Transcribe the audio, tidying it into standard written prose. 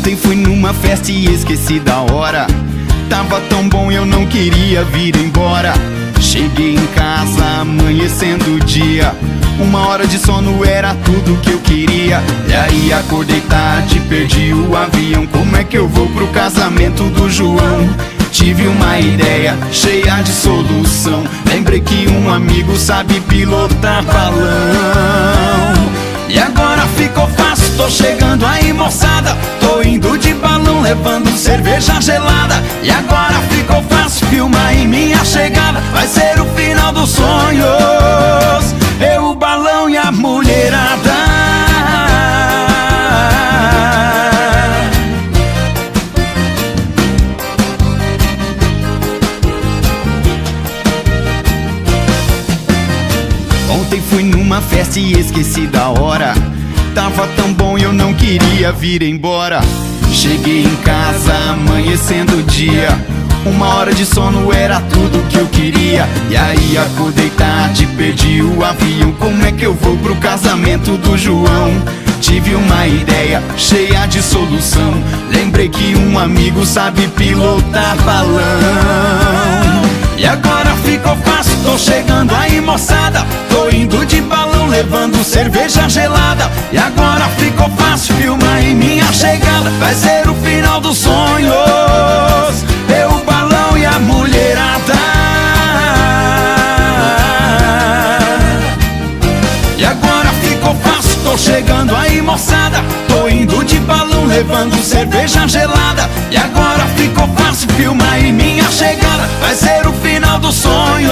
Ontem fui numa festa e esqueci da hora. Tava tão bom eu não queria vir embora. Cheguei em casa amanhecendo o dia. 1 hora de sono era tudo que eu queria. E aí acordei tarde, perdi o avião. Como é que eu vou pro casamento do João? Tive uma ideia cheia de solução. Lembrei que um amigo sabe pilotar balão. E agora ficou fácil, tô chegando aí moçada. Tô indo de balão, levando cerveja gelada. E agora ficou fácil, filma aí minha chegada. Vai ser o final dos sonhos, eu, o balão e a mulherada. Ontem fui numa festa e esqueci da hora. Tava tão bom eu não queria vir embora. Cheguei em casa amanhecendo o dia. 1 hora de sono era tudo que eu queria. E aí acordei tarde, perdi o avião. Como é que eu vou pro casamento do João? Tive uma ideia cheia de solução. Lembrei que um amigo sabe pilotar balão. E agora ficou fácil, tô chegando aí moçada. Tô indo de balão, levando cerveja gelada. E agora ficou fácil, filma aí minha chegada. Vai ser o final dos sonhos, eu, o balão e a mulherada. E agora ficou fácil, tô chegando aí moçada. Tô indo de balão, levando cerveja gelada. E agora ficou fácil, filma aí minha chegada. Vai ser o final dos sonhos.